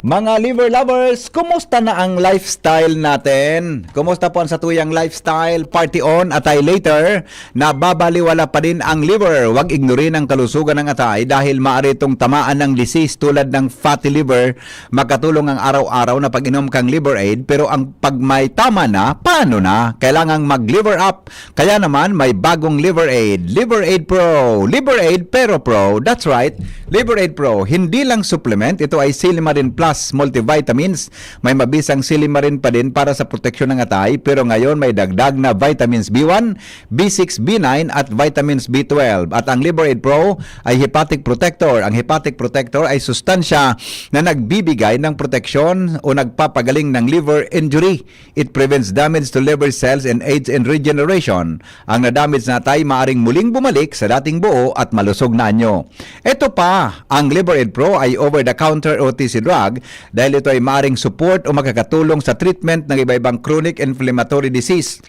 Mga liver lovers, kumusta na ang lifestyle natin? Kumusta po ang satuyang lifestyle? Party on, atay later, na babaliwala pa din ang liver. Huwag ignorin ang kalusugan ng atay dahil maaari itong tamaan ng disease tulad ng fatty liver. Makatulong ang araw-araw na pag-inom kang liver aid, pero ang pag may tama na, paano na? Kailangang mag-liver up. Kaya naman, may bagong liver aid. Liver Aid Pro. Liver Aid pero Pro. That's right. Liver Aid Pro. Hindi lang supplement, ito ay Silimarin Plus multivitamins. May mabisang silimarin pa din para sa proteksyon ng atay, pero ngayon may dagdag na vitamins B1, B6, B9 at vitamins B12. At ang Liver Aid Pro ay hepatic protector. Ang hepatic protector ay sustansya na nagbibigay ng proteksyon o nagpapagaling ng liver injury. It prevents damage to liver cells and aids in regeneration. Ang nadamage na atay maaring muling bumalik sa dating buo at malusog na anyo. Ito pa, ang Liver Aid Pro ay over-the-counter OTC drug dahil ito ay maaring support o makakatulong sa treatment ng iba-ibang chronic inflammatory disease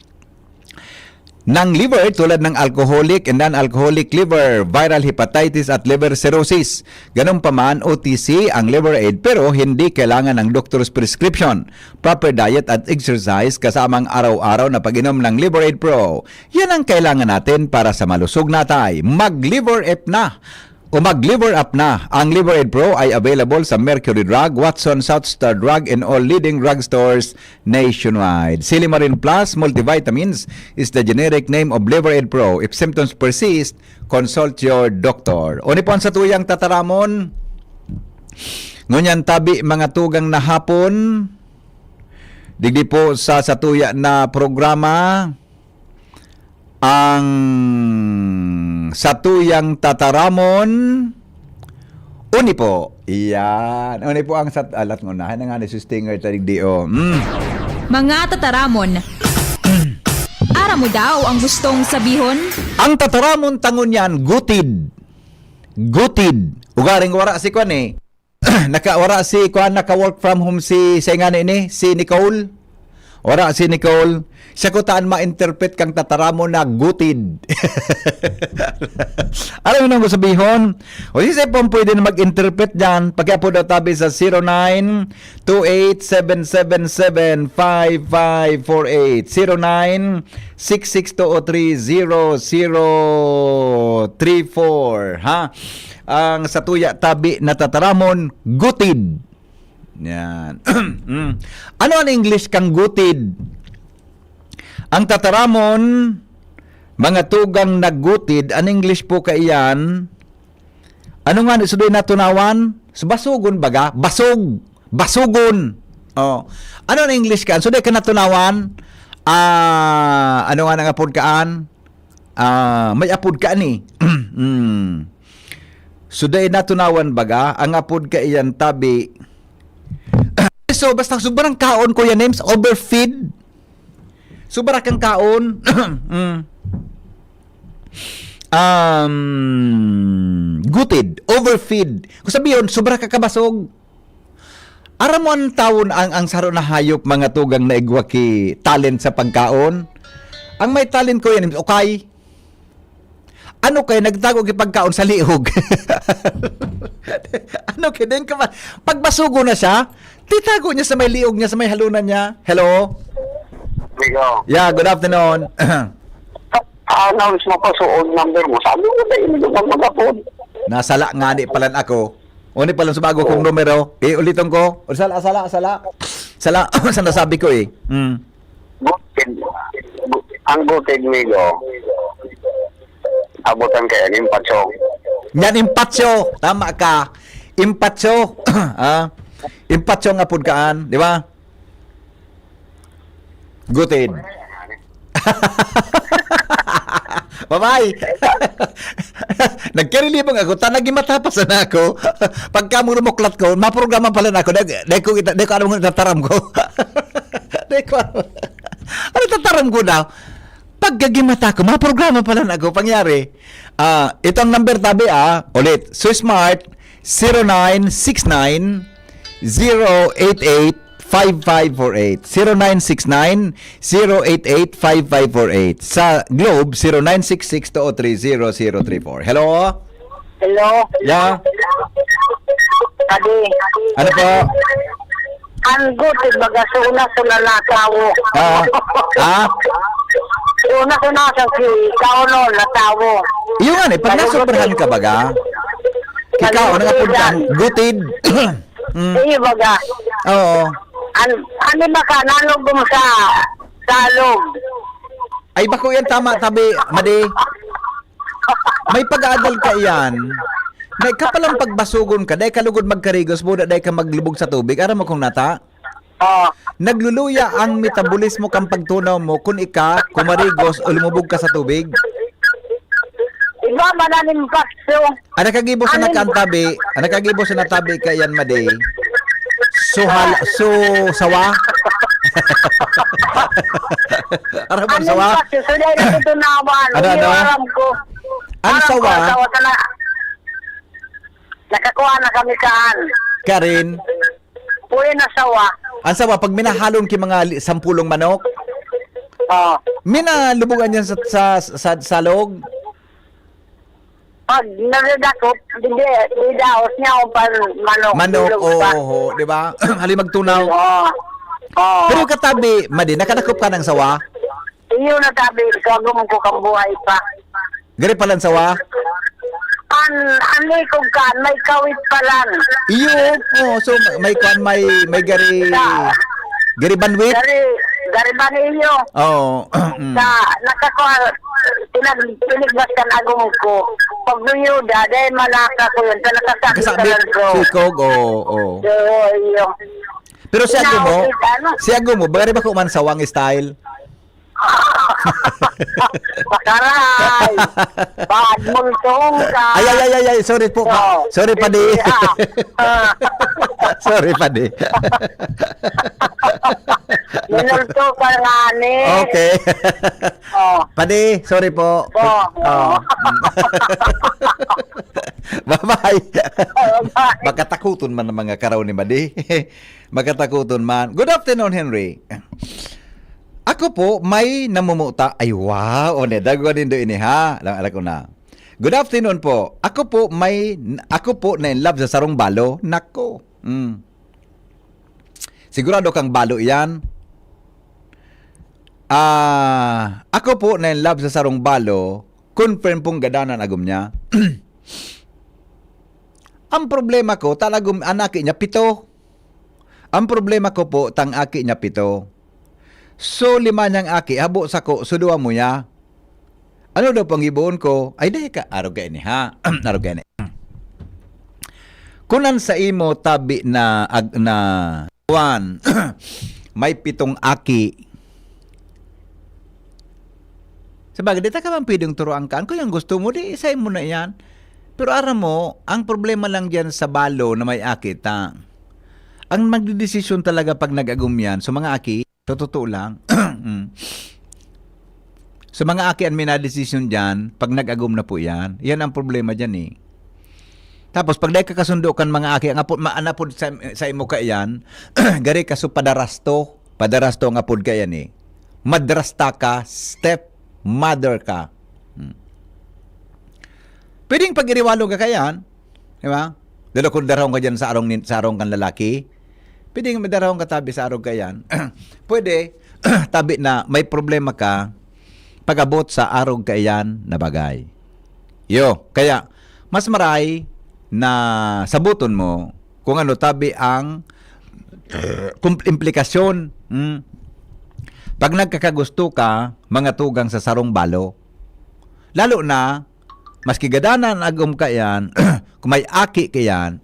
ng liver tulad ng alcoholic and non-alcoholic liver, viral hepatitis at liver cirrhosis. Ganun pa man, OTC ang Liver Aid pero hindi kailangan ng doctor's prescription. Proper diet at exercise kasamang araw-araw na pag-inom ng Liver Aid Pro. Yan ang kailangan natin para sa malusog na atay. Mag-liver up na! O mag-liver up na. Ang Liver Aid Pro ay available sa Mercury Drug, Watson, Southstar Drug, and all leading drugstores nationwide. Silimarin Plus Multivitamins is the generic name of Liver Aid Pro. If symptoms persist, consult your doctor. O ni po ang satuyang tataramon. Ngunyan tabi mga tugang na hapon. Digdi po sa satuya na programa ang satuyang tataramon. Uni po. Iyan. Uni po ang alat ng unahan nga ni Stinger tarig di o. Mga tataramon. Ara mo daw ang gustong sabihon? Ang tataramon tangon yan, gutid. Gutid. Ugaring wara si Kwan eh. Nakawara si Kwan, naka-work from home si ngani ni, si Nicole. Wara si Nicole. Siya ko taan ma-interpret kang tataramo na gutid. Alam mo nang sabihin? O si Sepon pwede na mag-interpret dyan. Pagka po daw tabi sa 0928-777-5548. 0966-203-0034. Ha? Ang satuya tabi na tataramon, gutid. Yan. Ano ang English kang gutid? Ang tataramon, mga tugang nagutid, ang English po kaiyan, ano nga nisudoy na tunawan? Basugon baga? Basog. Basugon. Oh. Ano ang English ka? Sudoy ka natunawan? Ano nga nang apod kaan? May apod ka ni. Sudoy na tunawan baga? Ang apod kaiyan tabi. So, basta sobrang kaon ko yan names, overfeed. Sobra kang kaon. Gutid, overfeed. Kung sabihin, sobra ka kabasog. Aram mo ang taon ang saro na hayop mga tugang na igwa ki talent sa pagkaon. Ang may talent ko yan, okay. Ano kay nagtago ki pagkaon sa liog? Ano kay din ka ba? Pagbasugo na siya, titago niya sa may liog niya, sa may halunan niya. Hello? Yeah, good afternoon. Announce mo pa suod number mo. Sabi mo na inilubang magapod. Nasala nga di palan ako. Uni palan sa bago kong numero. Ulitin ko. Sala. Sala, saan nasabi ko eh. Bukid. Ang bukid migo. Abutan kaya ng impatso. Yan, impatso. Tama ka. Impatso. Impatso nga pudkaan. Di ba? Gutid. Bye-bye. Nagkarilibang ako, tanagi matapasan na ako. Pagka mo rumuklat ko, maprograma pala na ako. Dahil ko ano mo tataram ko. Ano tataram ko daw? Pagkagimata ko, maprograma pala na ako. Pangyari, itong number tabi ulit, Swissmart 0969 088 5548 0969-088-5548. Sa Globe, 0966-203-0034. Hello? Hello? Yeah? Kadi. Ano po? Ang good, baga suna na tawo. Ah? Suna sa si kauno na tawo. Yung nga pag nasuperhan ka baga, ikaw, ano nga po dyan? Gutid. Iyo baga. Oo. Ano ba ka, nalugom sa salog. Ay, bako yan tama, tabi, Madi. May pag-aadal ka yan. Nay ka palang pagbasugon ka, dahil kalugod magkarigos, buda dahil ka maglubog sa tubig. Aram mo kung nata? Nagluluya ang metabolismo kang pagtunaw mo kung kumarigos o lumubog ka sa tubig. Iba mananim pakso. Nakagibo sa nakantabi, nakagibo sa natabi ka yan, Madi. Sawa? Aram mo sawa? Anim pakso, so dahil ito naman. Ano? Aram ko. Ang sawa? Nakakuha na kami kaan. Karin, Uwi na sawa. ang sawa, pag minahalon ki mga 10 manok, minalubugan yan sa loob. Pag naridakot, hindi daos niya ako pa manok. Manok, Bilog pa. di ba? Hali magtunaw. Oo. Pero katabi, Madi, nakadakop ka ng sawa? Iyo na tabi, kagum ko kang buhay pa. Gari palang sawa? Ano kung kan, may kawit palan. Iyo, so may gari bandwidth? Dari ba ninyo? Oo. Nakakuha, pinigbas ka agum ko. Pag nuyuda, dahil malaka ko yun, sa nakasakit sa Kasabit, lango. sikog, oo. Iyo. Pero si Ago mo, bari ba kuman sawang style? Makaray! Bad multong ka! Ay, sorry po. Sorry, Padi. Sorry, Padi. Minulto ka nga ni. Okay. Padi, sorry po. Bye-bye. Magkatakuton man ang mga karaw ni Madi. Magkatakuton man. Good afternoon, Henry. Ako po, may namumuta. Ay, wow. O, dagwa din doon ini, ha? Alam ko na. Good afternoon po. Ako po, na in love sa sarong balo. Nako. Sigurado kang balo yan. Ako po, na in love sa sarong balo. Confirm pong gadanan agom niya. Ang problema ko, talagom anaki niya 7. Ang problema ko po, tang aki niya 7. So, 5 niyang aki, habo sa ko, suduwa mo niya. Ano daw pang ibuon ko? Ay, dahi ka, araw ka ini, ha? Araw ka ini. Kunan sa imo tabi na Juan, may 7 aki. Sabagay, di ta ka man pwedeng turuan ka. Kung yung gusto mo, di isay mo na yan. Pero aram mo, ang problema lang dyan sa balo na may aki, ang magdidesisyon talaga pag nag-agum yan, so mga aki, totoo lang. So mga aki ang minadesisyon dyan, pag nag-agum na po yan, yan ang problema dyan eh. Tapos pag dahil kakasundo kan mga aki, ang apod sa imo ka yan, gari ka so padarasto ang apod ka yan eh. Madrasta ka, step mother ka. Pwedeng pag-iriwalo ka kayan, di ba? Dalo kung darahong ka dyan sa arong kan lalaki, pwedeng madarahong ka tabi sa arong kayan. Pwede, tabi na may problema ka, pag-abot sa arong kayan na bagay. Kaya, mas maray na sabuton mo kung ano tabi ang implikasyon. Pag nagkakagusto ka, mga tugang sa sarong balo, lalo na, maski gadanan agum ka yan, kung may aki ka yan,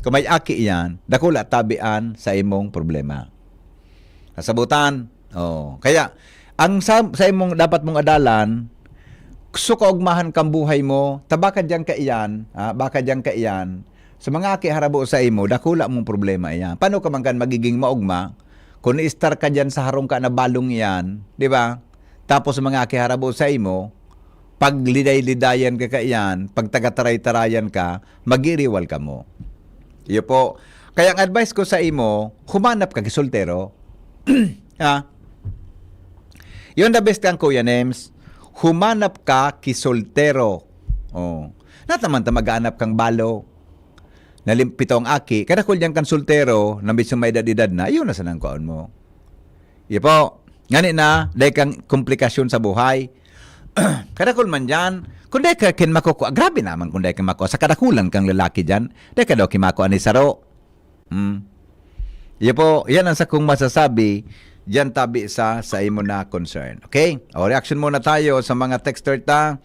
kung may aki yan, dakula tabian sa imong problema. Kasabutan, kaya, ang sa imong dapat mong adalan, gusto ka ugmahan kang buhay mo, baka dyan ka iyan, sa mga aki harabo sa imo, dakula mong problema iyan. Paano ka man kan magiging maugma, kung i-star ka dyan sa harong ka na balong iyan, di ba? Tapos sa mga aki harabo sa imo, pag liday-lidayan ka iyan, pag taga-taray-tarayan ka, mag-iriwal ka mo. Iyo po. Kaya ang advice ko sa imo, humanap ka kisoltero. Yun the best kang Kuya Nems. Humanap ka kisoltero. Not naman ta mag-aanap kang balo. nalimpito ang aki, kada kul yang kan soltero, na bisong may edad-edad na, yun na sa nang kuan mo. Ipo, ngani na, dahil kang komplikasyon sa buhay. Kada kul man dyan, kung dahil ka kin makukuha, grabe naman kung dahil ka makukuha, sa kadakulan kang lalaki dyan, dahil ka daw kimakuha ni Saro. Ipo, yan ang sa kong masasabi, dyan tabi sa imo na concern. Okay? O, reaction muna tayo sa mga texter ta.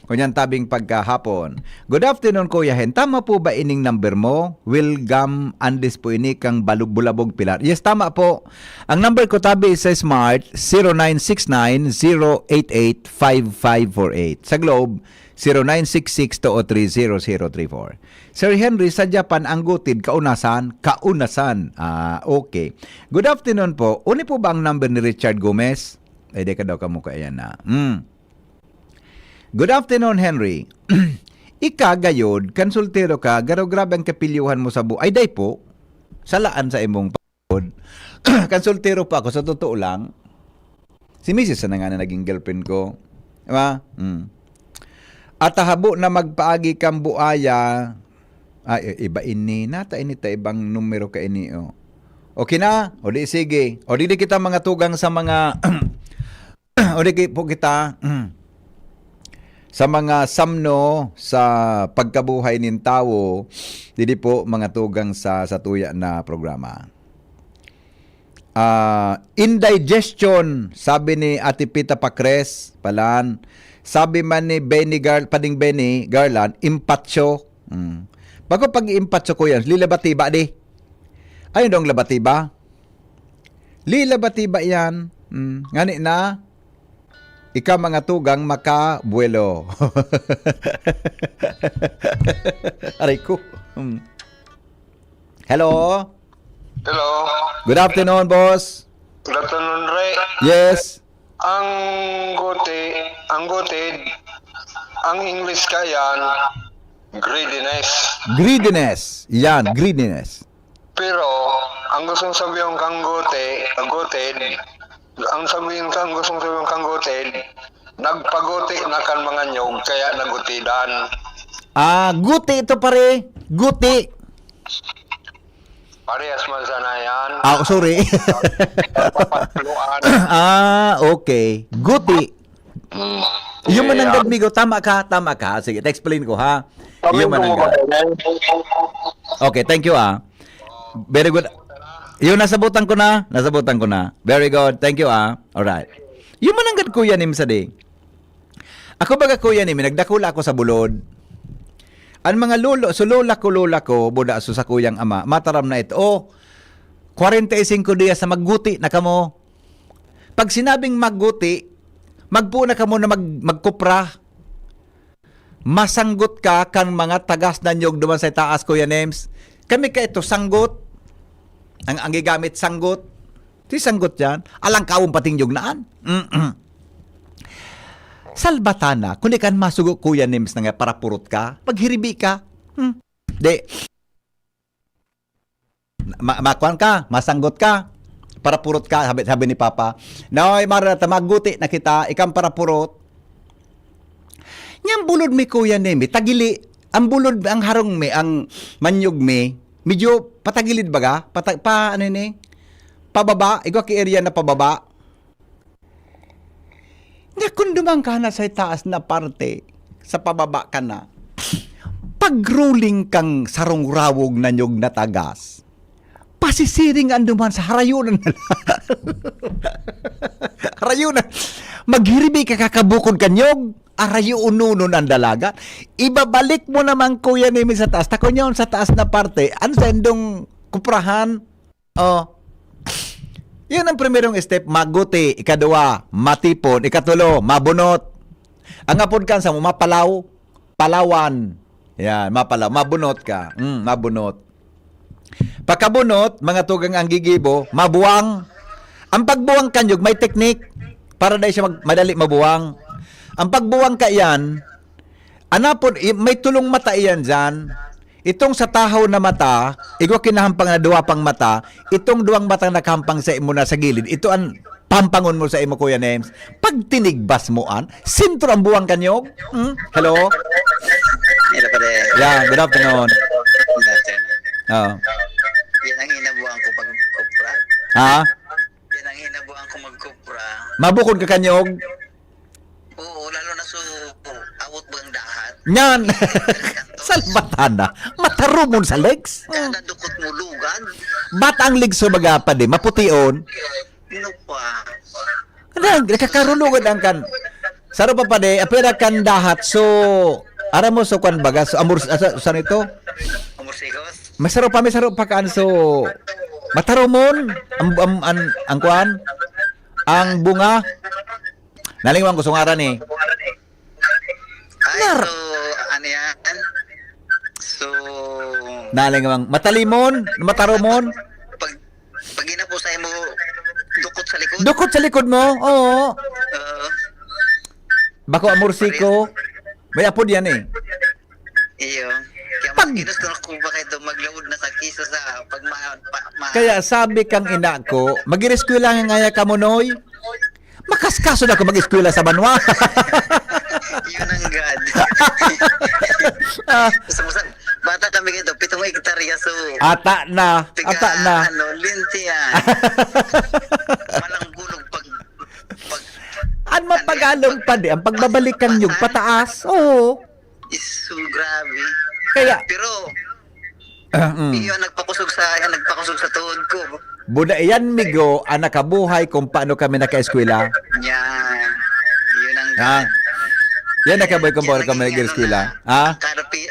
Kunyan tabing pagkahapon. Good afternoon, Kuya Hen. Tama po ba ining number mo? Wilgam Andes po ini kang Bulabog Pilar. Yes, tama po. Ang number ko tabi sa Smart, 0969-088-5548. Sa Globe, 0966-203-0034. Sir Henry, sa Japan, ang gutid, kaunasan? Kaunasan. Okay. Good afternoon po. Uni po ba ang number ni Richard Gomez? Ay, di ka daw kamukha yan na. Good afternoon, Henry. Ika, gayod, konsultero ka, garo grabe ang kapilyuhan mo sa buhay. Ay, day po, salaan sa imong pagod. Konsultero pa ako, sa totoo lang. Si Mrs. na nga na naging girlfriend ko. Diba? At habo na magpaagi kang buaya. Ay, iba ini. Nata ini ta ibang numero ka ini. Oh. Okay na? O di, sige. O di kita mga tugang sa mga... o di po kita... sa mga samno sa pagkabuhay nin tao, dili po mga tugang sa tuya na programa. Indigestion, sabi ni Ate Pita Pacres, palan. Sabi man ni Pading Benny Garland, impatso. Bago pag-impatso ko yan, lilabatiba di. Ayun dong labatiba. Lilabatiba yan. Ngani na, ika mga tugang makabuelo. Aray ko. Hello? Hello. Good afternoon, boss. Good afternoon, Ray. Yes. Ang gutid, ang English ka yan, greediness. Greediness. Yan, greediness. Pero, ang gustong sabihin kang gutid, ang gustong sabihin kang gutid, nagpaguti na kan mga nyog, kaya nagutidan. Guti ito pare. Guti. Parehas man sana yan. Sorry. Papatluan. Okay. Guti. Yung mananggad migo, tama ka. Sige, explain ko ha. Yung mananggad. Okay, thank you Very good. Yung nasabutan ko na. Very good. Thank you Alright. Yung mananggad kuya ni Msadi. Ako baga kuya ni nagdakula ako sa bulod. Ang mga lola ko, buda sa kuyang ama, mataram na ito. 45 dias sa magguti na kamo. Pag sinabing magguti, magpo na kamo na magkupra. Masanggot ka kan mga tagas na nyog duman sa taas, Kuya Nems. Kami ka ito, sanggot. Ang gigamit, sanggot. Si sanggot yan. Alang kawong pating nyog naan. Salbatana, kung di kan masugo, Kuya Nems, na nga para purot ka, paghiribi ka, makuan ka, masanggot ka, para purot ka, sabi ni Papa. Noy, marata, magguti na kita, ikang para purot. Nyang bulod mi, Kuya Nems, tagili, ang bulod, ang harong mi, ang manyog mi, medyo patagilid baga, pababa, igwa ki area na pababa. Nga kung dumang ka na sa taas na parte, sa pababa ka na, pag-rolling kang sarong rawog na nyog na tagas, pasisiring ang duman sa harayunan na harayunan. Maghiribi ka kakabukod kanyog, arayuununon ang dalaga. Ibabalik mo naman, Kuya Nemi, sa taas. Tako niyon sa taas na parte, ano sa endong kuprahan? Yan ang primerong step, maguti. Ikadua, matipon. Ikatulo, mabunot. Ang apod ka sa mo, palawan. Yan, mapalaw. Mabunot ka. Mabunot. Pagkabunot, mga tugang ang gigibo, mabuwang. Ang pagbuwang kanyog, may teknik para dahil siya madali mabuwang. Ang pagbuwang ka yan, anapod, may tulong mata yan dyan. Itong sa tahaw na mata, igwa kinahampang na duwa pang mata, itong duwang mata nakahampang sa imo na sa gilid, ito ang pampangon mo sa imo, Kuya Nems. Pag tinigbas mo sintro ang buwang kanyog. Hello? Hello, pare. Yeah, good afternoon. Good afternoon. Oo. Yan ang hinabuan ko pag kupra. Ha? Yan ang hinabuan ko magkupra. Mabukod ka kanyog? Oo, lalo na so awot bang dahat. Nyan! Salbatana. Matarumon sa legs. Kada dukot mo lugan. Ba't ang legs so magapad eh? Maputiyon. Ano pa? Ano, nakakarulugan ang kan. Saro pa pa de, apira kan dahat. So, ara mo so kan baga. So, amor, saan ito? Umursigos. May saro pa kan. So, matarumon. Ang kuan. Ang bunga. Nalingwan ko sungaran eh. Ay, so, ano yan? So, Nalingwan. Matalimon. Matarumon. pag inapusay mo, dukot sa likod. Dukot sa likod mo. Oo. Bako amorsiko. May apod yan eh. Iyo. Kaya Pag- mas ginusto ko ba kayo maglaod na sa kisa sa Kaya sabi kang ina ko, mag-ireskwela nga ngaya ka mo, Noy. Makaskaso na ako mag-eskwela sa Banwa. Yun ang God. Ah, Sumusan, bata kami kayo, 7 hektarya so ata na. ano, linti yan. Malang gulog pag An mapagalong pa di, ang pagbabalikan yung pataas. Oo. iso grabe. Kaya, Pero iyon nagpakusog sa tuhod ko. buda yan, Migo, ang nakabuhay kung paano kami naka-eskwela. Yan. Yun ang Ha? Yan nakabuhay kung paano kami naging naka-eskwela. ano na, Ha?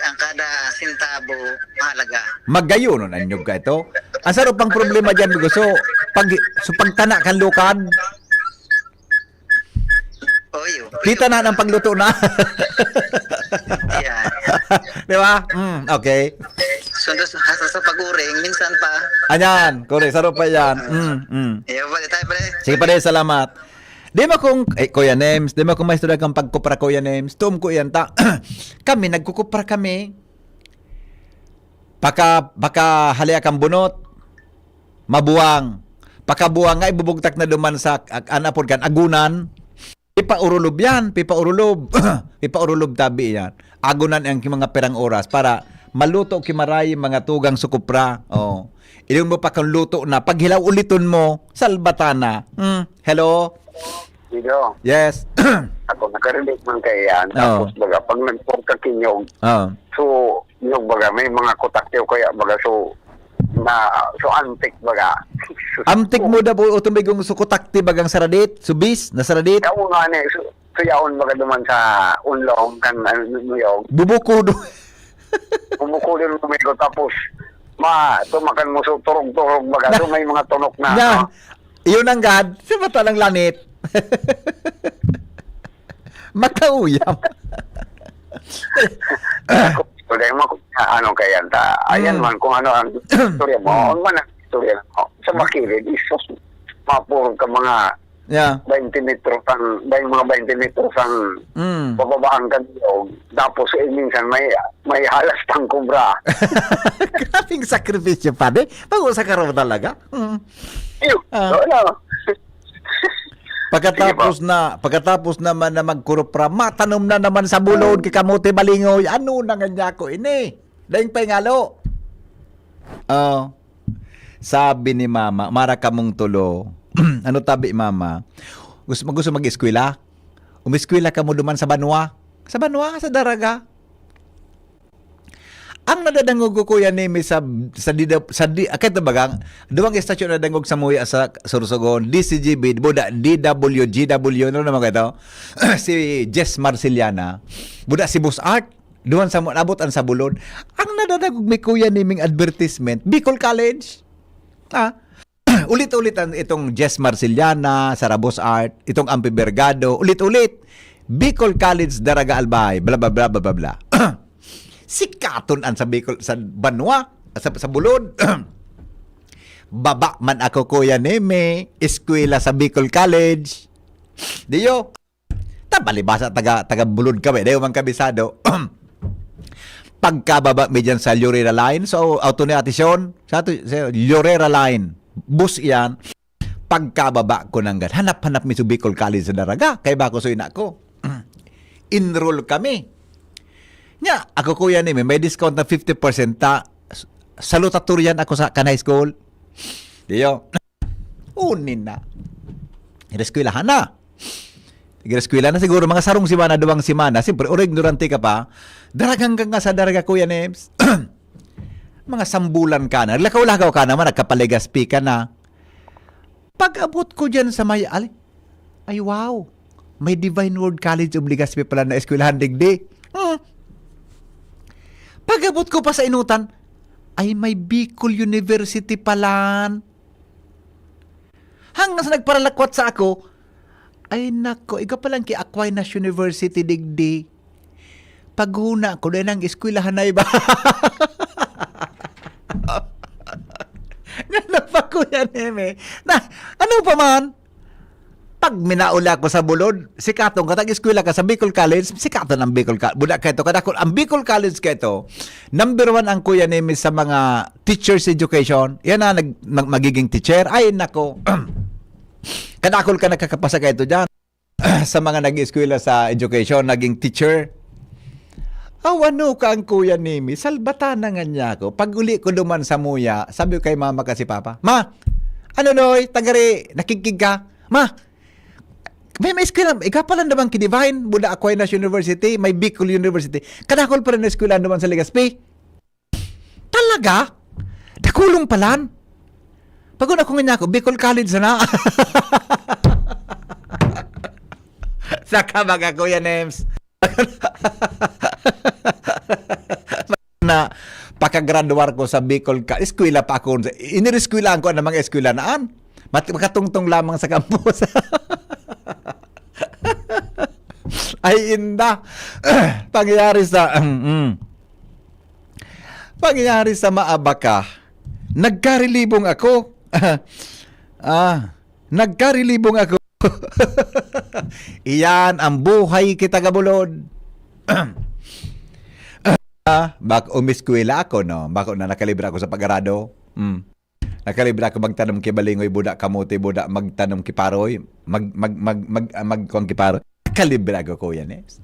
ang kada sintabo mahalaga. Magayon nun ang ka ito. Ang sarap pang problema dyan, Migo. So, pagtana kan lukad, Oyo. kita na ng pagluto na. Yan. Di ba? Okay. Sundo hasa sa paguring, minsan pa. Anyan, correct. Sarap pa yan. Iyo, balik tayo pre. Sige pa rin, salamat. Di ba kung, Kuya Nems, di ba kung may istorya kang pagkupra, Kuya Nems, tuom ko yan ta. Kami, nagkukupra kami. Baka halaya kang bunot, mabuwang. Pakabuwang nga, ibubugtak na duman sa, anapod kan, agunan. Pipa urulob yan, pipa urulob. Pipa urulob tabi yan. Agunan ang mga perang oras para maluto kimaray mga tugang sukupra. Oh. Ilong mo pa kang luto na. Pag hilaw uliton mo, salbatana. Hello? Dito, Yes. ako nakarelate man kay yan. Tapos baga, pag nagpog ka kinyog, Oh. so, yung baga, may mga kutakyaw kaya baga, so antik baga. Amtik mo da po utumigong sukutakti bagang saradit, subis, na saradit. Yaon nga ni, so yaon baga duman sa unlong, kan ano yung, Bubuko do. umukulin mo ko tapos, tumakan mo so turog-turog baga, so may mga tunok na. Yan. Iyon ang gad. Sa mata ng lanit. Makauyam. So, dahil mo, ano kaya ta, ayan man kung ano ang istorya mo, ang man ang istorya mo, sa makilid, isos, mapuro ka mga Yeah. 20 metros ang, mga 20 metros ang bababaan ka dito, tapos minsan may halas pang kubra. Grabing sakripisyo pa de. Pag-usa ka raw talaga. Iyo, ano? Pagkatapos naman na magkurupra, matanom na naman sa bulod kay kamote balingoy. Ano na nga niya ko ini? Daing pangalo. Sabi ni Mama, mara ka mong tulo. Ano tabi Mama? Gusto mag-eskwela? Umiskwela ka mo duman sa Banwa. Sa Banwa, sa Daraga. Ang nadadangog ko yan ni kahit bagang duwang estasyon na dangog sa Muya sa Sorsogon, DCGB, buda DWGW, ano naman ito? Si Jess Marceliana, buda si Boss Art, duwan sa abot ang sa bulod. Ang nadadangog may kuya niming advertisement, Bicol College. Ulit-ulit itong Jess Marceliana, Sara Boss Art, itong Ampi Bergado, ulit-ulit. Bicol College, Daraga Albay, bla bla bla bla bla. Sikaton an sa Bicol, sa Banwa, sa Bulod. Baba man ako kuya neme, eskwela sa Bicol College. Diyo. Tabalibasa taga Bulod kami, dayo man kabisado. Pagkababa mi dyan sa Llorera Line, so auto ni Atisyon, sa Llorera Line, bus yan. Pagkababa ko nang hanap-hanap mi sa Bicol College sa Daraga, kay bako so ina ko. Enroll kami. Nya, ako kuya ni may discount na 50% ta salutatorian ako sa kanay school. Diyo. Unin na. Ireskwelahan na. Ireskwela na siguro mga sarong simana, duwang simana. Siyempre, ignorante ka pa. Daragang ka nga sa daraga, Kuya Nems. Mga sambulan ka na. Lakaw-lakaw ka naman, nagkapaligaspi ka na. Pag-abot ko dyan sa may... Ay, wow. May Divine Word College of Legazpi pala na eskwelahan digdi. Pag-abot ko pa sa inutan, ay may Bicol University palan. Hanggang sa nagparalakwat sa ako, ay nako, ikaw palang kay Aquinas University digdi. Paghuna ko din ang eskwelahan na iba. Nalapa ko yan, Eme. Na, ano pa man? Pag minaula ko sa bulod, sikatong katag eskwela ka sa Bicol College, sikatong ang Bicol College. Budak ka ito, kadakol, ang Bicol College ka ito, number 1 ang Kuya Nemi sa mga teacher's education. Yan na, magiging teacher. Ay, nako. Kadakol ka nakakapasa ka ito dyan. Sa mga nag-eskwela sa education, naging teacher. Ano ka ang Kuya Nemi? Salbatan na nga niya ako. Pag uli ko duman sa muya, sabi ko kay mama kasi papa, Ma, ano noy, tagari, nakikig ka? Ma, may eskwela, ikaw pala naman ki-Divine, Buda Aquinas University, may Bicol University. Kadakol pa rin na eskwela naman sa Legazpi. Talaga? Dakulong palan? Pagod ako nga ako, Bicol College na. Saka mga Kuya Nems. Na pakagraduar ko sa Bicol College, eskwela pa ako. Inireskwelahan ko ang mga eskwela naan. Makatungtong lamang sa campus. Ay inda. Pangyayari sa Maabaka. Nagkarilibong ako. Nagkarilibong ako. Iyan ang buhay kita kabulod. Bak umiskwela ako, no? Bako na nakalibra ako sa pag-arado. Nakalibra ako magtanom kay balingoy, buda kamote, buda magtanom kay paroy, magkuang kay paroy. Nakalibra ako, Kuya Nems.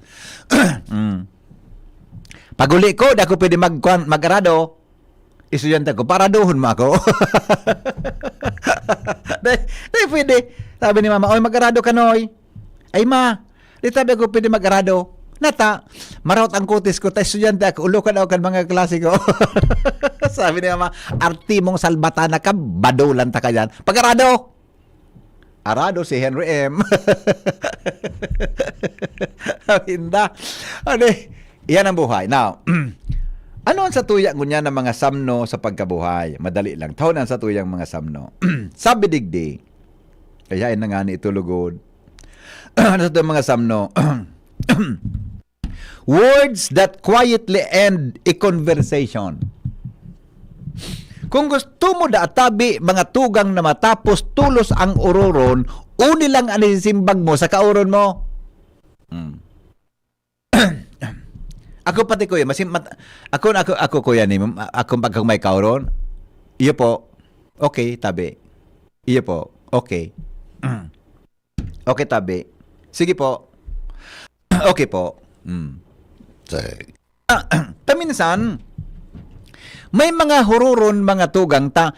Paguli ko, da ko pwede mag-arado. Estudyante ko, paraduhon mo ako. Dahil pwede. Sabi ni mama, oy, mag-arado ka, noy. Ay, ma, di sabi ko pwede mag-arado. Nata, marawat ang kutis ko, tayo estudyante ako, ulokan ako kan mga klase ko. Sabi ni mama, arti mong salbatana ka, badulan ta ka yan. Pag-arado! Arado si Henry M. Hinda. Yan ang buhay. Now, ano ang satuya ngunya ng mga samno sa pagkabuhay? Madali lang. Taon ang satuyang mga samno. Sabi digdi, kaya na nga ni itulugod. Ano sa mga samno? Words that quietly end a conversation. Kung gusto mo da atabi mga tugang na matapos tulos ang uroron, uni lang anisimbag mo sa kauron mo. Ako pati kuya, ako kuya ni, ako pagkang may kauron, iyo po, okay, tabi. Iyo po, okay. Okay, tabi. Sige po. Okay po. Paminsan, may mga hururon, mga tugang ta,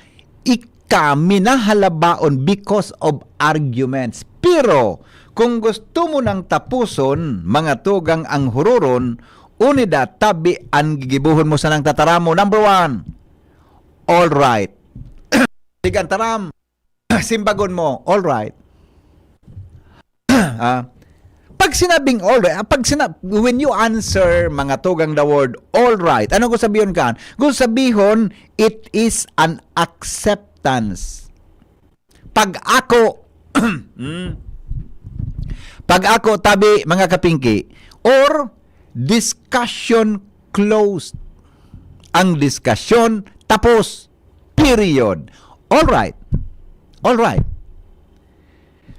minahala-baon because of arguments. Pero, kung gusto mo nang tapuson, mga tugang ang hururon, unida tabi ang gigibuhon mo sa nang tataramo. Number 1, all right. Sigan taram, simbagon mo, all right. Pag sinabing all right, when you answer mga tugang the word all right, ano ko sabihin ka? Kung sabihin, it is an acceptance. Pag ako tabi mga kapingki, or discussion closed. Ang discussion tapos. Period. All right. All right.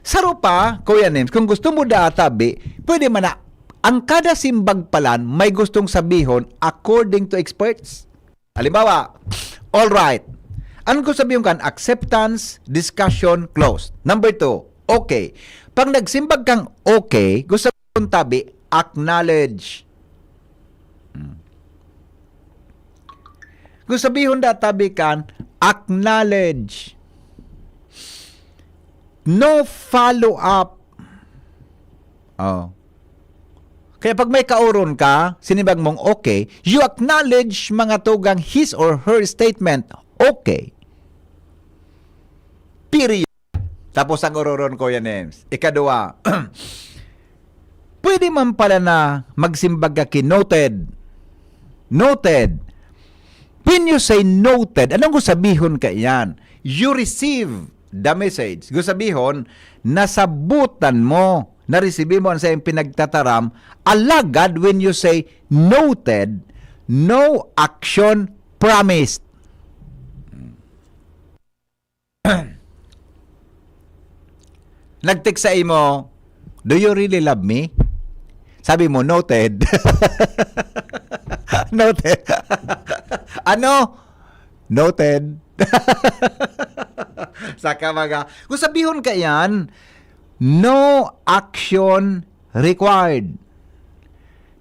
Saro pa, Kuya Nems, kung gusto mo tabi, pwede man na, ang kada simbag palan may gustong sabihon according to experts. Halimbawa, all right. Ano ko sabihin kan? Acceptance, discussion, closed. Number 2, okay. Pag nagsimbag kang okay, gusto mong tabi, acknowledge. Kung sabihon da tabi kan, acknowledge. No follow-up. Oh. Kaya pag may kauron ka, sinibag mong okay, you acknowledge mga tugang his or her statement. Okay. Period. Tapos ang uroron ko yan, Ems. Ikadua, pwede man pala na magsimbag ka noted. Noted. When you say noted, anong gusabihon ka yan? You receive the message. Gusabihon, nasabutan mo, nareceive mo sa iyong pinagtataram, alagad when you say noted, no action promised. Nag-text sa imo, do you really love me? Sabi mo, noted. Noted. Ano? Noted. Saka mga, kung sabihon ka yan, no action required.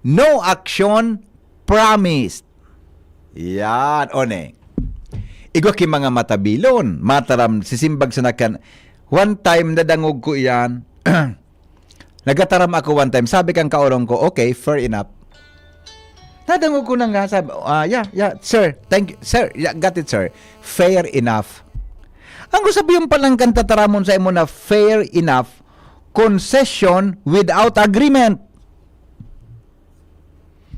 No action promised. Yan, one. Igwa ki mga matabilon, mataram, sisimbag sa nakan. One time, nadangog ko yan. Nagataram ako one time. Sabi kang kaorong ko, okay, fair enough. Nadangog ko na nga. Sabi, yeah, sir. Thank you. Sir, yeah, got it, sir. Fair enough. Ang sabihin palang kantataramon sa imo na fair enough, concession without agreement.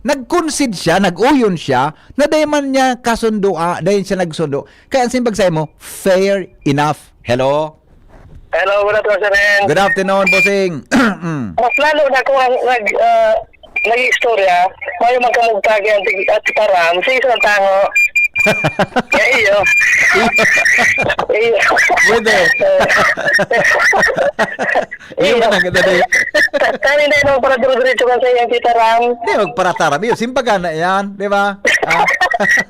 Nag-concede siya, nag-uyon siya, na dahi man niya kasundo, dahi siya nagsundo. Kaya ang simbag sa imo, fair enough. Hello? Hello, good afternoon. Good afternoon, bossing. Mas lalo na kung nag-istorya, may magkamugtagi ang taram, sa isang tango. Kaya iyo. Pwede. Iyo man ang ganda. Tani na yun, para duro-diretso ka sa iyong titaram. Hindi, magparataram. Iyo, simbaga na yan, di ba?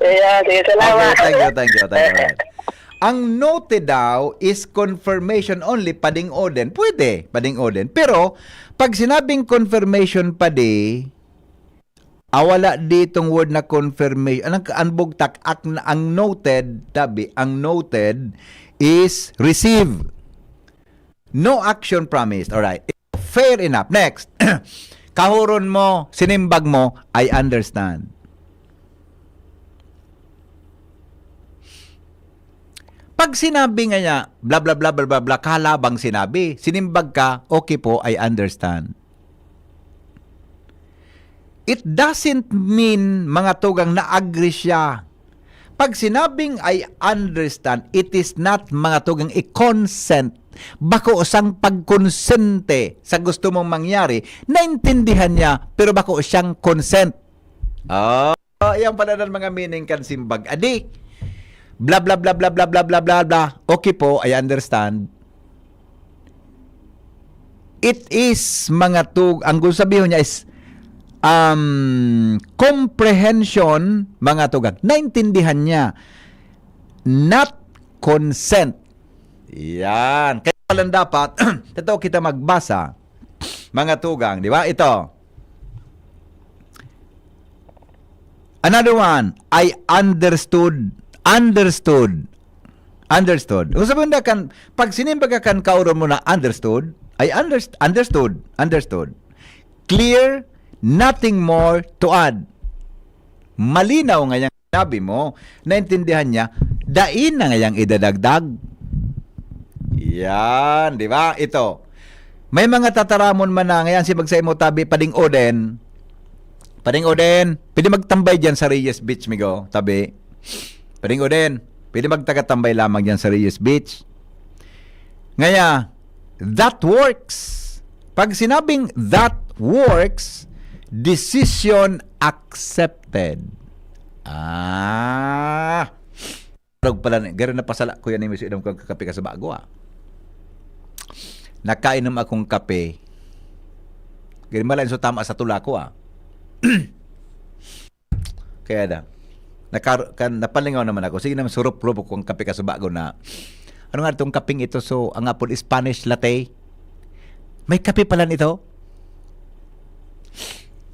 Yeah, sige, salamat. Okay, thank you. Ang noted daw is confirmation only, pading oden. Pwede, pading oden. Pero, pag sinabing confirmation padi, wala ditong word na confirmation. Ang bugtak, ang noted, tabi, ang noted is receive. No action promised. Alright. Fair enough. Next. Kahuron mo, sinimbag mo, I understand. Pag sinabi nga niya, blah, blah, blah, blah, blah, blah, kalabang sinabi, sinimbag ka, okay po, I understand. It doesn't mean, mga tugang, na-agree siya. Pag sinabing I understand, it is not, mga tugang, i-consent. Bako sang pagkonsente sa gusto mong mangyari, naintindihan niya, pero bako siyang consent. Yan pala ng mga meaning kan simbag. Adi, blah, blah, blah, blah, blah, blah, blah, blah, blah. Okay po, I understand. It is, mga ang gusto sabihin niya is, comprehension, mga tugag, naintindihan niya, not consent. Yan. Kaya palang dapat, ito kita magbasa, mga tugang, di ba? Ito. Another one, I understood. Kung sabihin na kan, pag sinimbaga kan kauron mo na understood, I understood. Clear, nothing more to add. Malinaw nga yung sabi mo, naintindihan niya, dain na nga yung idadagdag. Yan, di ba? Ito. May mga tataramon man na ngayon, si magsay mo tabi, pading oden, pwede magtambay dyan sa Reyes Beach, migo, tabi. Pading oden, pwede magtagatambay lamang dyan sa Reyes Beach. Ngaya, that works. Pag sinabing that works, decision accepted. Parang pala, gano'n na pasala ko yan yung inom ko kape ka sa bago Nakainom akong kape. Ganyan malain so tama sa tula ko Kaya na. Napalingaw naman ako. Sige naman, surup-rup ko ang kape ka sa bago na. Ano nga itong kaping ito? So, ang apple Spanish latte. May kape pala nito.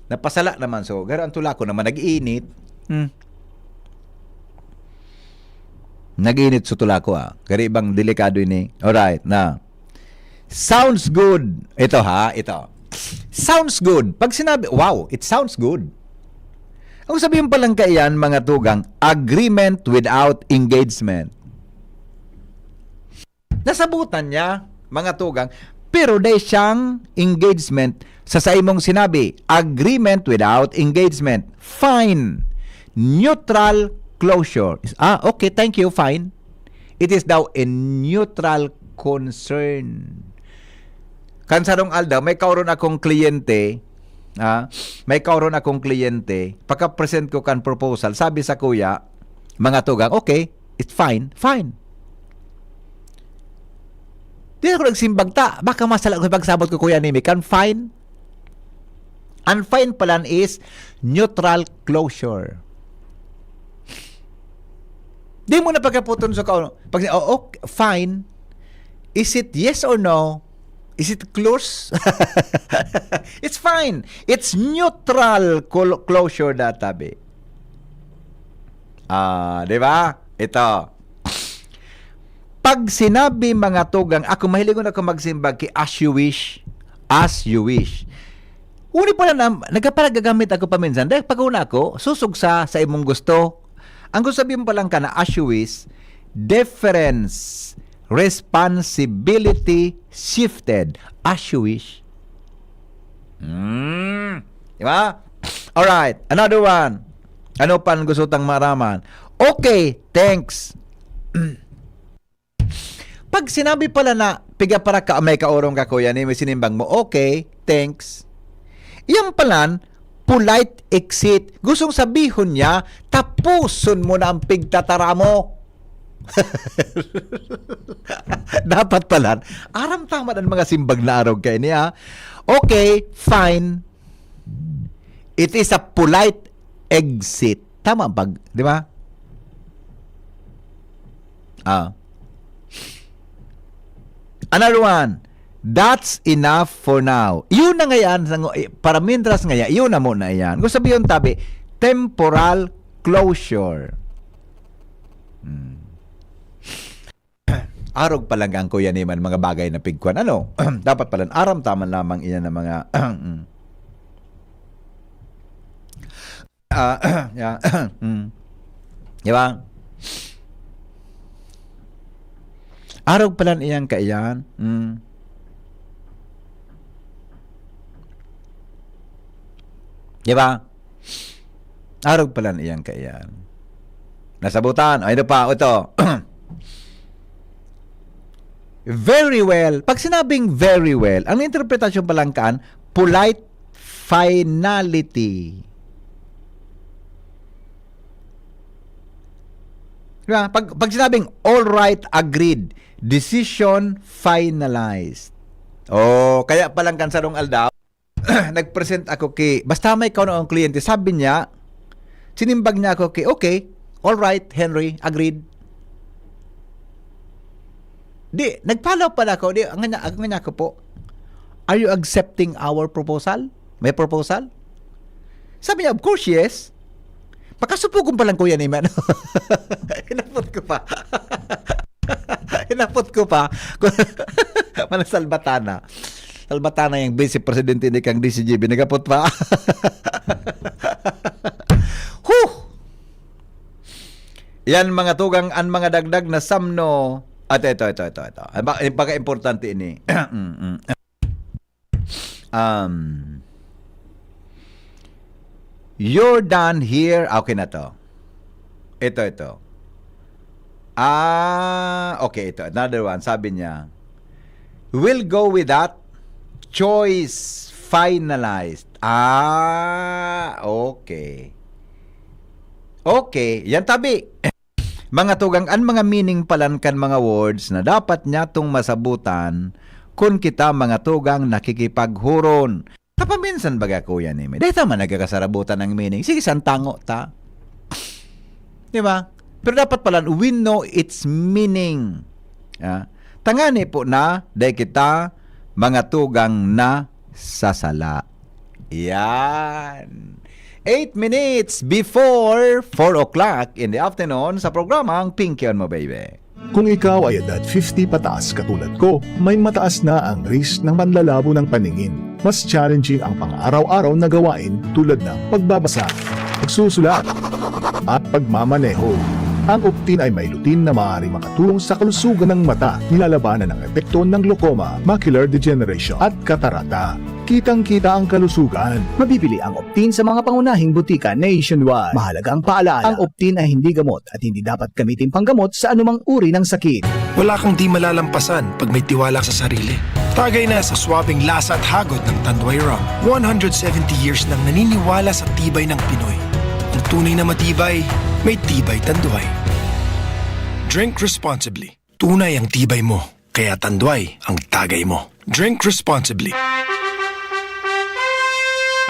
Napasala naman. So, gano'n ang tula ko naman. Nag-iinit. Naginit sa tula ko Kari bang delikado ini. Alright, na. Sounds good. Ito ito. Sounds good. Pag sinabi, wow, it sounds good. Ang sabihin palang kaiyan, mga tugang, agreement without engagement. Nasabutan niya, mga tugang, pero dahil siyang engagement sa imong sinabi, agreement without engagement. Fine. Neutral closure. Okay, thank you, fine. It is daw a neutral concern. Kansadong Alda, may kauron akong kliyente, pagka-present ko kan proposal, sabi sa kuya, mga tugang, okay, it's fine. Di ako nagsimbag baka masala ko pagsabot ko kuya nimi, kan fine. Ang fine palan is neutral closure. Di mo na pagkaputon sa kauno. Pag okay, fine. Is it yes or no? Is it close? It's fine. It's neutral closure databe. Di ba? Ito. Pag sinabi mga tugang, ako mahilig ko na magsimbag as you wish. As you wish. Uni pa na, nagpapagagamit ako paminsan. Dahil pag una ako, susugsa sa imong gusto. Ang gusto sabihin pa lang ka na as you wish, deference, responsibility shifted as you wish. Diba? Alright, another one. Ano pa ang gusto tang maraman? Okay, thanks. Pag sinabi pala na piga para ka may kaorong ka kuya ni may sinimbang mo, okay, thanks. Iyang palan, polite exit. Gustong sabihon niya, tapuson mo na ang pigtatara mo. Dapat pala aram tama ang mga simbag na araw kay niya. Okay, fine. It is a polite exit. Tama pag, di ba? Another one. That's enough for now. Yun na ngayon, para mintras ngayon, yun na muna yan. Kung sabihin tabi, temporal closure. Arog pa lang ang kuya naman mga bagay na pigkuan. Ano? Dapat pala aram taman lamang iyan ng mga diba? Arog pala iyan kaiyan. Diba? Arog pala iyan kaiyan. Nasabutan. Ay, ano pa? Ito. Very well. Pag sinabing very well, ang interpretasyon pa lang kaan, polite finality. Diba? Pag sinabing all right, agreed, decision finalized. Kaya palang kansarong Aldaw, nag-present ako basta may kauno ang kliyente, sabi niya, sinimbag niya ako okay, all right, Henry, agreed. Di, nagpalaw pala ako, ang nga ko po, are you accepting our proposal? May proposal? Sabi niya, of course, yes. Pakasupugong palang kuya ni man. Hinapot ko pa. Manang Salbatana. Salbatana yung vice presidente ni kang DCGB. Nagapot pa. Yan mga tugang ang mga dagdag na samno. Ito. Pagka-importante ini. You're done here. Okay na to. Ito. Okay, ito. Another one. Sabi niya, we'll go with that. Choice finalized. Okay. Okay. Yan tabi. Mga tugang, ang mga meaning palan kan mga words na dapat niya tong masabutan kung kita mga tugang nakikipaghuron. Kapaminsan baga kuya ni may. Dahil tama nagkakasarabutan ng meaning. Sige, santango ta. Diba? Pero dapat pala, we know its meaning. Tangani po na, dahil kita mga tugang na sasala. Yan. 8 minutes before 4 o'clock in the afternoon sa programang Pinky on Mo Baby. Kung ikaw ay edad 50 pataas katulad ko, may mataas na ang risk ng panlalabo ng paningin. Mas challenging ang pang-araw-araw na gawain tulad ng pagbabasa, pagsusulat, at pagmamaneho. Ang Optin ay may lutin na maaaring makatulong sa kalusugan ng mata, nilalabanan ng epekto ng glaucoma, macular degeneration at katarata. Kitang-kita ang kalusugan. Mabibili ang Optin sa mga pangunahing butika nationwide. Mahalaga ang paalala, ang Optin ay hindi gamot at hindi dapat gamitin panggamot sa anumang uri ng sakit. Wala kang di malalampasan pag may tiwala sa sarili. Tagay na sa swabing lasa at hagod ng Tanduay Rum. 170 years nang naniniwala sa tibay ng Pinoy. Ang tunay na matibay, may tibay Tanduay. Drink responsibly. Tunay ang tibay mo, kaya Tanduay ang tagay mo. Drink responsibly.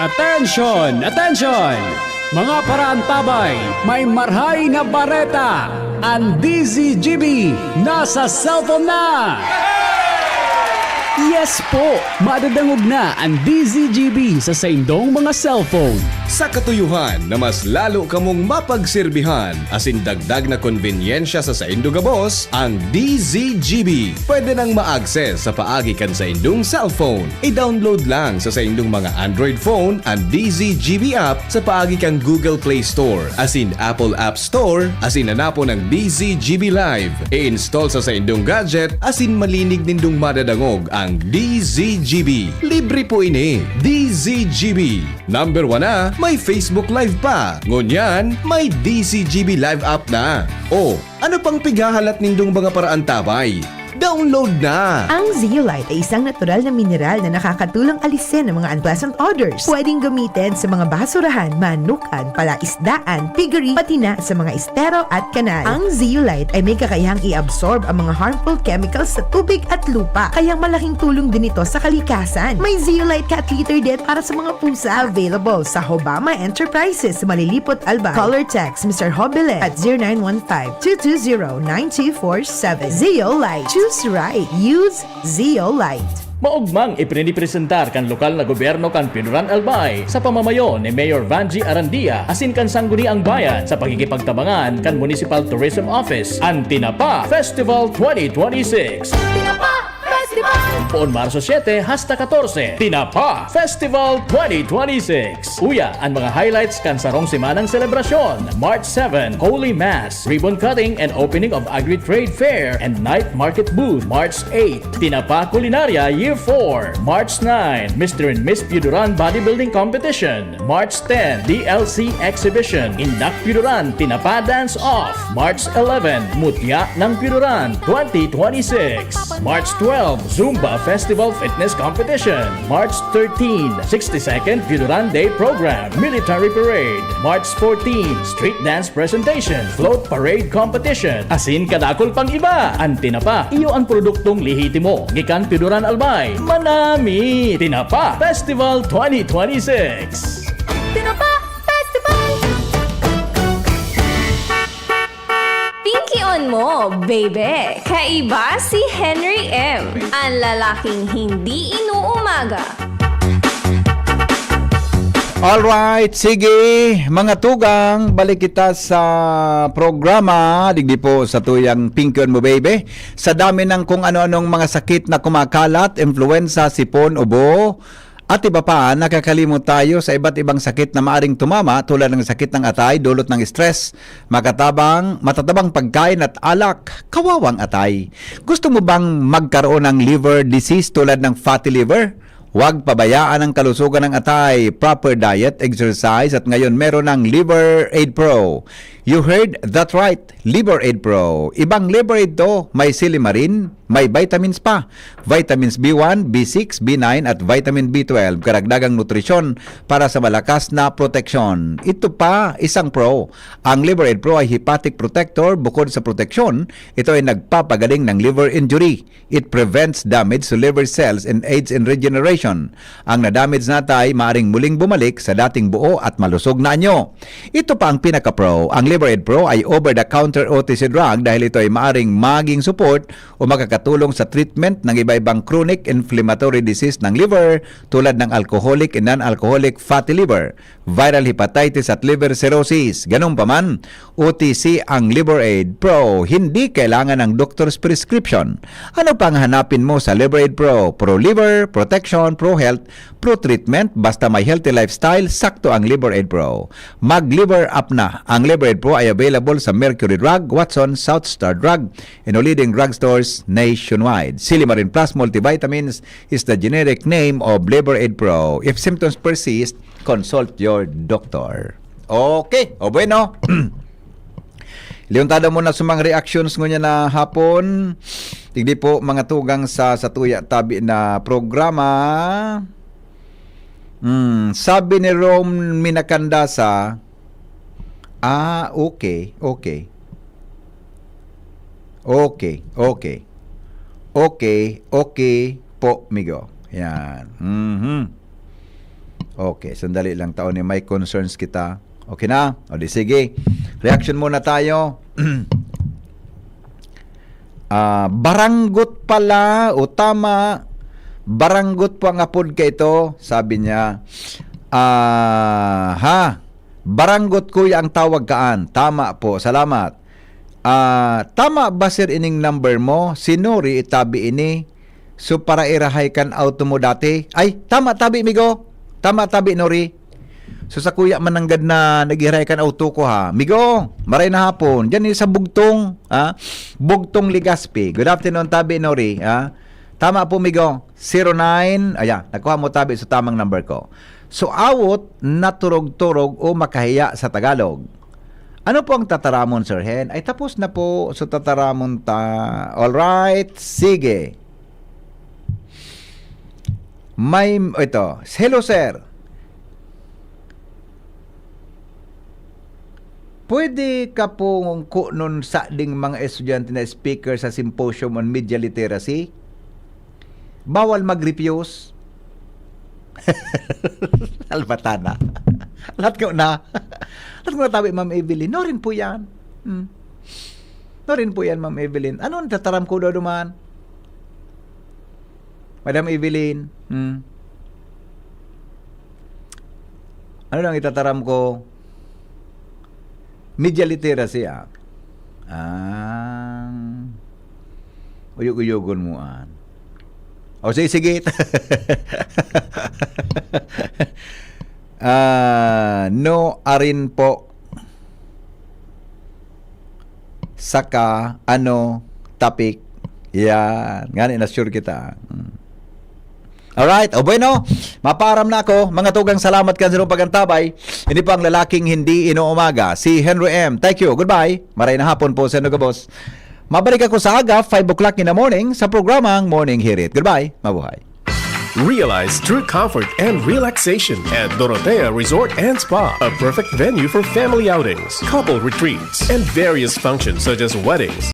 Attention! Attention! Mga paraantabay, may marhay na bareta! Ang DZGB nasa cellphone na! Yes po! Madadangog na ang DZGB sa saindong mga cellphone. Sa katuyuhan na mas lalo kamong mapagserbihan asin dagdag na konbinyensya sa saindong gabos, ang DZGB pwede nang ma-access sa paagi kan sa indong cellphone. I-download lang sa saindong mga Android phone ang DZGB app sa paagi kang Google Play Store asin Apple App Store asin hanapo ng DZGB Live. I-install sa saindong gadget asin malinig nindong madadangog ang DZGB. Libre po ini. DZGB. Number 1 na, may Facebook Live pa. Ngunyan, may DZGB Live app na. O, ano pang pighahalat nindong mga paraan tabay? Download na! Ang Zeolite ay isang natural na mineral na nakakatulong alisin ang mga unpleasant odors. Pwedeng gamitin sa mga basurahan, manukan, palaisdaan, piggery, pati na sa mga estero at kanal. Ang Zeolite ay may kakayahang i-absorb ang mga harmful chemicals sa tubig at lupa, kaya malaking tulong din ito sa kalikasan. May Zeolite cat litter din para sa mga pusa, available sa Hobama Enterprises, Malilipot, Albay. Color text Mr. Hobile at 0915-220-9247. Zeolite. Choose right. Use Zeolite. Maugmang ipinipresentar kan lokal na gobyerno kan Pinuran Albay sa pamamayo ni Mayor Vanji Arandia asin kan sangguniang bayan sa pagkikipagtabangan kan Municipal Tourism Office ang Tinapa Festival 2026. Tinapa Festival! Poon Marso 7 hasta 14, Tinapa Festival 2026. Uya ang mga highlights kan sarong simanang selebrasyon. March 7, Holy Mass, ribbon cutting and opening of Agri-Trade Fair and night market booth. March 8, Tinapa Culinaria Year 4. March 9, Mr. and Miss Piuduran Bodybuilding Competition. March 10, DLC Exhibition. Indak Piuduran Tinapa Dance Off. March 11, Mutya ng Piuduran 2026. March 12, Zumba Festival Fitness Competition. March 13, 62nd Piuduran Day Program, Military Parade. March 14, Street Dance Presentation, Float Parade Competition. Asin kadakol pang iba. Ang Tinapa, iyo ang produktong lihitimo. Gikan Piuduran Albay. Manami! Tinapa Festival 2026. Tinapa Festival! Pinky on mo, baby! Kaiba si Henry M. Ang lalaking hindi inuumaga. Alright, sige mga tugang, balik kita sa programa, digdi po sa tuyang Pinky on Mo Baby. Sa dami ng kung ano-anong mga sakit na kumakalat, influenza, sipon, ubo, at iba pa, nakakalimot tayo sa iba't ibang sakit na maaring tumama tulad ng sakit ng atay, dulot ng stress, matatabang pagkain at alak, kawawang atay. Gusto mo bang magkaroon ng liver disease tulad ng fatty liver? Huwag pabayaan ang kalusugan ng atay, proper diet, exercise, at ngayon meron ng Liver Aid Pro. You heard that right, Liver Aid Pro. Ibang Liver Aid to, may silimarin, may vitamins pa. Vitamins B1, B6, B9 at vitamin B12. Karagdagang nutrisyon para sa malakas na proteksyon. Ito pa, isang pro. Ang Liver Aid Pro ay hepatic protector. Bukod sa proteksyon, ito ay nagpapagaling ng liver injury. It prevents damage to liver cells and aids in regeneration. Ang nadamage na atay maaring muling bumalik sa dating buo at malusog na anyo. Ito pa ang pinaka-pro. Ang Liver Aid Pro ay over-the-counter OTC drug dahil ito ay maaring maging support o makakatulong sa treatment ng iba-ibang chronic inflammatory disease ng liver tulad ng alcoholic and non-alcoholic fatty liver, viral hepatitis at liver cirrhosis. Ganun pa man, OTC ang Liver Aid Pro. Hindi kailangan ng doctor's prescription. Ano pang hanapin mo sa Liver Aid Pro? Pro Liver, Protection, Pro Health, Pro Treatment, basta may healthy lifestyle, sakto ang Liver Aid Pro. Mag-liver up na. Ang Liver Aid Pro ay available sa Mercury Drug, Watson, South Star Drug, and leading drugstores nationwide. Silimarin Plus Multivitamins is the generic name of Liver Aid Pro. If symptoms persist, consult your doctor. Okay, o bueno. Liuntada mo na sa mga reactions ngunya na hapon. Tigdi po mga tugang sa tuya tabi na programa. Sabi ni Rom Minakandasa, okay po, migo. Yan. Okay, sandali lang taon may concerns kita. Okay na? O di sige. Reaction muna tayo. Baranggot pala o tama. Baranggot po ang apod ka ito. Sabi niya, baranggot kuya ang tawag kaan. Tama po, salamat. Tama ba sir ining number mo? Sinuri itabi ini. So para irahay kan auto mo dati. Ay, tama tabi migo. Tama tabi Nori. So sa kuya mananggad na nagiray kan auto ko ha. Migo, maray na hapon. Diyan sa Bugtong, Bugtong Ligaspi. Good afternoon tabi Nori, Tama po migo. 09, nakuha mo tabi sa tamang number ko. So awot naturog-turog o makahiya sa Tagalog. Ano po ang tataramon Sir Hen? Ay tapos na po so tataramon ta. All right, sige. Ito. Hello sir. Pwede ka pong kunon sa ding mga estudyante na speaker sa Symposium on Media Literacy? Bawal mag-refuse? Albatana. Lahat ko na. Lahat ko na tabi, Ma'am Evelyn. No rin po yan. No rin po yan, Ma'am Evelyn. Ano ang tataram ko daw duman? Madam Evelyn. Ano lang itataram ko? Media literacy uyog-uyogon mo O sige. No arin po. Saka topic. Yan. Ngani na sure kita. Alright, o bueno, maparam na ako. Mga tugang salamat kan sa inyong pagantabay. Hindi pa ang lalaking hindi inuumaga, si Henry M. Thank you, goodbye. Maray na hapon po sa inyo, boss. Mabalik ako sa aga, 5 o'clock in the morning, sa programang Morning Hirit. Goodbye, mabuhay. Realize true comfort and relaxation at Dorotea Resort and Spa, a perfect venue for family outings, couple retreats, and various functions such as weddings,